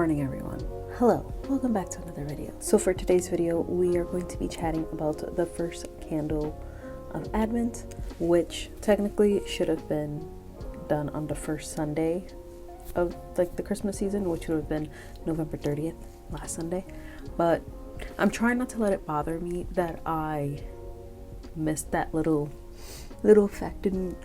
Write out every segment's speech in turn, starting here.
morning, everyone. Hello, welcome back to another video. So for today's video, we are going to be chatting about the first candle of Advent, which technically should have been done on the first Sunday of the Christmas season, which would have been November 30th, last Sunday. But I'm trying not to let it bother me that I missed that little fact in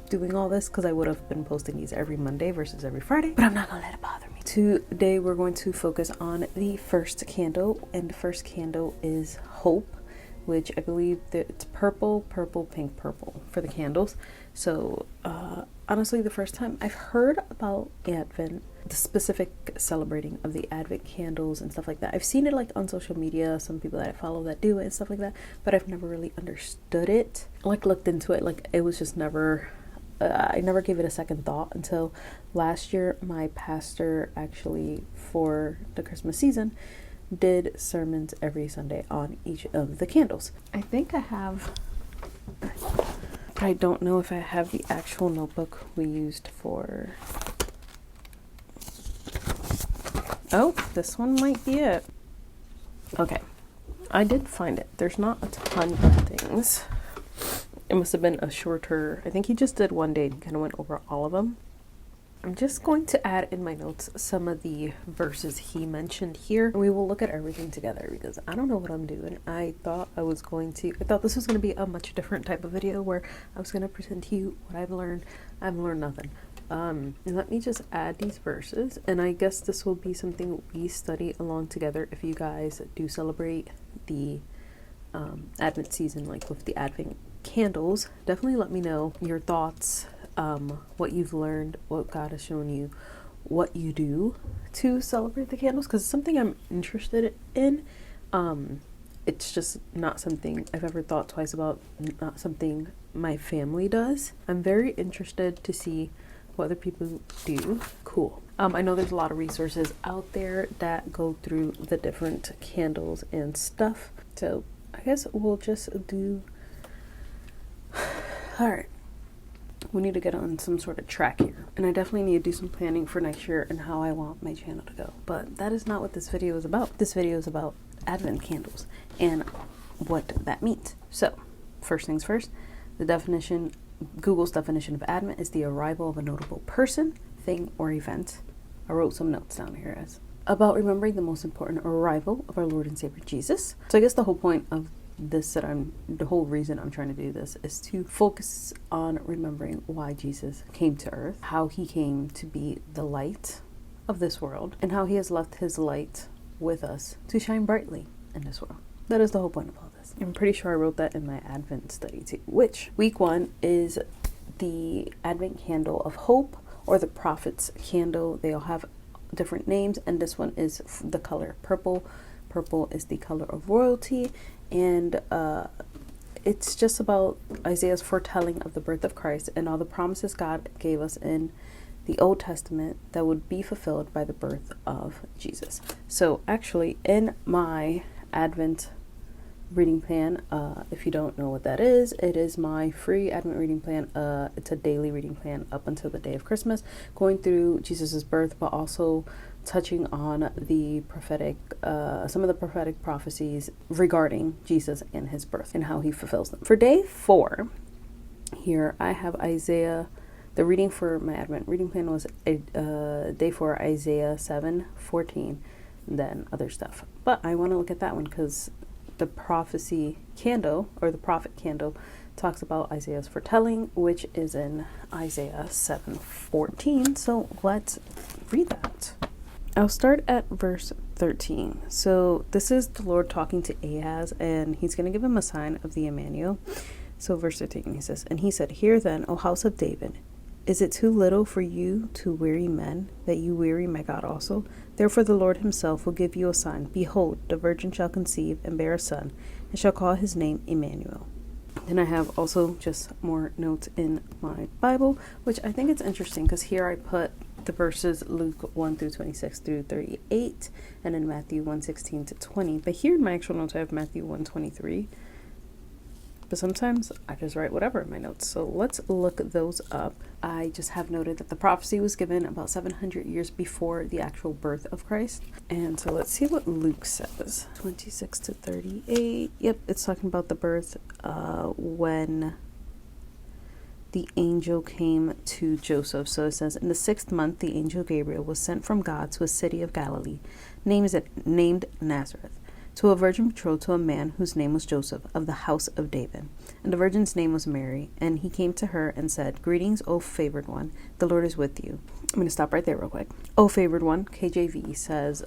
doing all this, because I would have been posting these every Monday versus every Friday, but I'm not gonna let it bother me. Today we're going to focus on the first candle, and the first candle is Hope, which I believe that it's purple, pink, purple for the candles. So honestly, the first time I've heard about Advent, the specific celebrating of the Advent candles and stuff like that, I've seen it on social media, some people that I follow that do it and stuff like that, but I've never really understood it, looked into it. It was just never, I never gave it a second thought until last year. My pastor actually, for the Christmas season, did sermons every Sunday on each of the candles. I think I have, but I don't know if I have the actual notebook we used for. Oh, this one might be it. Okay, I did find it. There's not a ton of things. It must have been a shorter, I think he just did one day and kind of went over all of them. I'm just going to add in my notes some of the verses he mentioned here. We will look at everything together because I don't know what I'm doing. I thought this was going to be a much different type of video where I was going to present to you what I've learned. I've learned nothing. And let me just add these verses, and I guess this will be something we study along together. If you guys do celebrate the Advent season, with the Advent candles, definitely let me know your thoughts, what you've learned, what God has shown you, what you do to celebrate the candles, because it's something I'm interested in. It's just not something I've ever thought twice about, not something my family does. I'm very interested to see what other people do. Cool. I know there's a lot of resources out there that go through the different candles and stuff, so I guess we'll just do. All right, we need to get on some sort of track here, and I definitely need to do some planning for next year and how I want my channel to go, but that is not what this video is about. This video is about Advent candles and what that means. So first things first, Google's definition of Advent is the arrival of a notable person, thing, or event. I wrote some notes down here about remembering the most important arrival of our Lord and Savior Jesus. So I guess the whole point of this, the whole reason I'm trying to do this, is to focus on remembering why Jesus came to earth, how he came to be the light of this world, and how he has left his light with us to shine brightly in this world. That is the whole point of all this. I'm pretty sure I wrote that in my Advent study too, which week 1 is the Advent candle of Hope, or the prophet's candle. They all have different names, and this one is the color purple. Purple is the color of royalty, and it's just about Isaiah's foretelling of the birth of Christ and all the promises God gave us in the Old Testament that would be fulfilled by the birth of Jesus. So actually, in my Advent reading plan, if you don't know what that is, it is my free Advent reading plan. It's a daily reading plan up until the day of Christmas, going through Jesus's birth, but also touching on the prophetic, some of the prophetic prophecies regarding Jesus and his birth and how he fulfills them. For day 4 here, I have Isaiah. The reading for my Advent reading plan was day 4, Isaiah 7:14, and then other stuff. But I want to look at that one because the prophecy candle, or the prophet candle, talks about Isaiah's foretelling, which is in Isaiah 7:14. So let's read that. I'll start at verse 13. So this is the Lord talking to Ahaz, and he's going to give him a sign of the Emmanuel. So verse 13, he says, "And he said, Hear then, O house of David, is it too little for you to weary men, that you weary my God also? Therefore the Lord himself will give you a sign. Behold, the virgin shall conceive and bear a son, and shall call his name Emmanuel." Then I have also just more notes in my Bible, which I think it's interesting because here I put the verses Luke 1:26 through 38, and then Matthew 1:16 to 20. But here in my actual notes I have Matthew 1:23 but sometimes I just write whatever in my notes. So let's look those up. I just have noted that the prophecy was given about 700 years before the actual birth of Christ. And so let's see what Luke says. 26 to 38. Yep, it's talking about the birth when the angel came to Joseph. So it says, in the 6th month, the angel Gabriel was sent from God to a city of Galilee, named Nazareth, to a virgin betrothed to a man whose name was Joseph, of the house of David. And the virgin's name was Mary. And he came to her and said, "Greetings, O favored one, the Lord is with you." I'm going to stop right there real quick. O favored one, KJV says,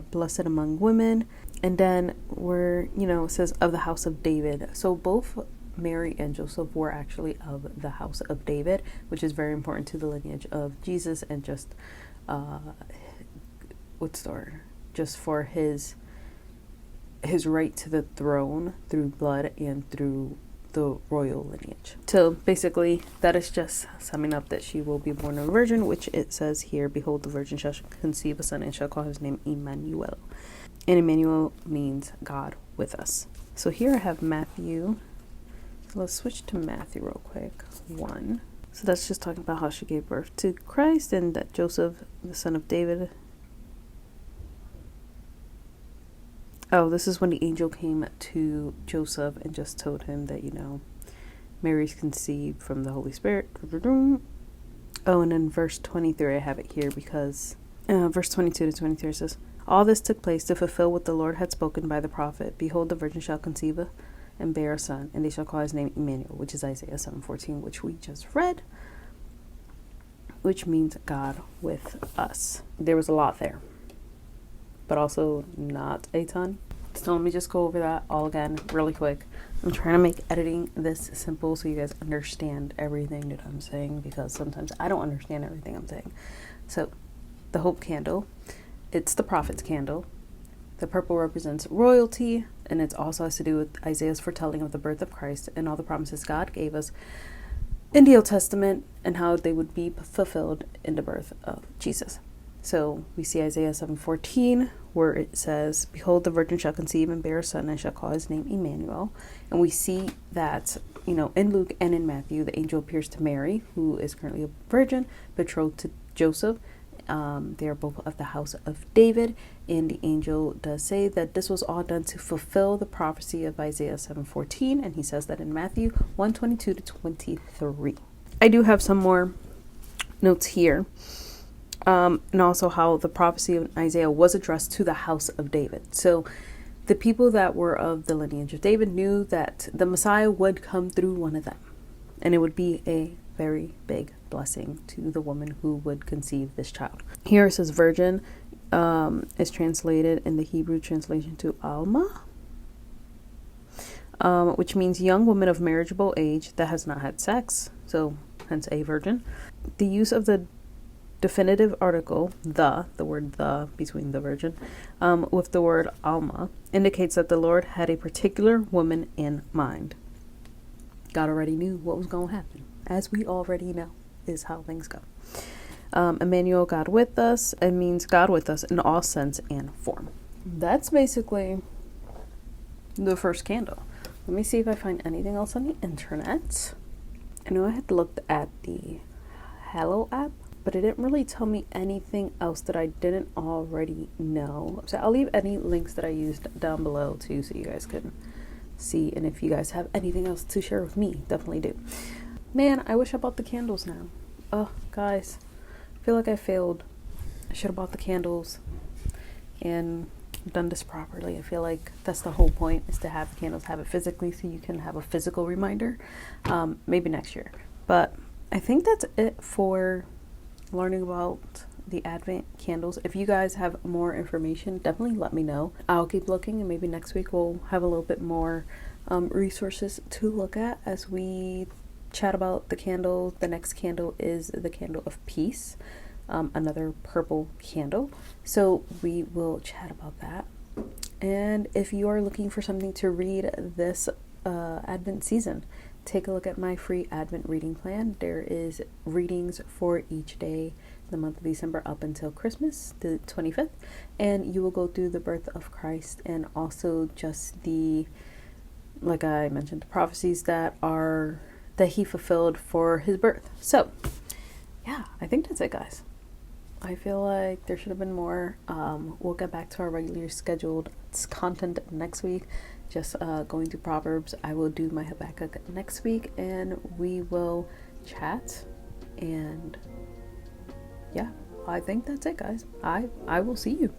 blessed among women. And then it says of the house of David. So both Mary and Joseph were actually of the house of David, which is very important to the lineage of Jesus and just, just for his right to the throne through blood and through the royal lineage. So basically that is just summing up that she will be born of a virgin, which it says here, behold, the virgin shall conceive a son and shall call his name Emmanuel. And Emmanuel means God with us. So here I have Matthew. So let's switch to Matthew real quick. 1. So that's just talking about how she gave birth to Christ and that Joseph, the son of David. Oh, this is when the angel came to Joseph and just told him that, Mary's conceived from the Holy Spirit. Oh, and then verse 23, I have it here because verse 22 to 23 says, all this took place to fulfill what the Lord had spoken by the prophet. Behold, the virgin shall conceive and bear a son, and they shall call his name Emmanuel, which is Isaiah 7:14, which we just read, which means God with us. There was a lot there, but also not a ton. So let me just go over that all again really quick. I'm trying to make editing this simple so you guys understand everything that I'm saying, because sometimes I don't understand everything I'm saying. So the hope candle, it's the prophet's candle. The purple represents royalty, and it also has to do with Isaiah's foretelling of the birth of Christ and all the promises God gave us in the Old Testament and how they would be fulfilled in the birth of Jesus. So we see Isaiah 7:14, where it says, behold, the virgin shall conceive and bear a son and shall call his name Emmanuel. And we see that, in Luke and in Matthew, the angel appears to Mary, who is currently a virgin, betrothed to Joseph. They are both of the house of David. And the angel does say that this was all done to fulfill the prophecy of Isaiah 7:14. And he says that in Matthew 1:22 to 23. I do have some more notes here. And also how the prophecy of Isaiah was addressed to the house of David. So the people that were of the lineage of David knew that the Messiah would come through one of them. And it would be a very big blessing to the woman who would conceive this child. Here it says virgin is translated in the Hebrew translation to Alma, which means young woman of marriageable age that has not had sex. So hence a virgin. The use of the definitive article, the word the between the virgin, with the word Alma, indicates that the Lord had a particular woman in mind. God already knew what was going to happen, as we already know is how things go. Emmanuel, God with us, it means God with us in all sense and form. That's basically the first candle. Let me see if I find anything else on the internet. I know I had looked at the Hello app, but it didn't really tell me anything else that I didn't already know. So I'll leave any links that I used down below too, so you guys can see. And if you guys have anything else to share with me, definitely do. Man, I wish I bought the candles now. Oh, guys, I feel like I failed. I should have bought the candles and done this properly. I feel like that's the whole point, is to have the candles, have it physically so you can have a physical reminder. Maybe next year. But I think that's it for learning about the Advent candles. If you guys have more information, definitely let me know. I'll keep looking, and maybe next week we'll have a little bit more resources to look at as we chat about the candle. The next candle is the candle of peace, another purple candle. So we will chat about that. And if you are looking for something to read this Advent season, take a look at my free Advent reading plan. There is readings for each day the month of December up until Christmas, the 25th, and you will go through the birth of Christ and also just the like I mentioned, the prophecies that he fulfilled for his birth. So yeah, I think that's it, guys. I feel like there should have been more. We'll get back to our regularly scheduled content next week. Just going through Proverbs. I will do my Habakkuk next week, and we will chat. And yeah, I think that's it, guys. I will see you.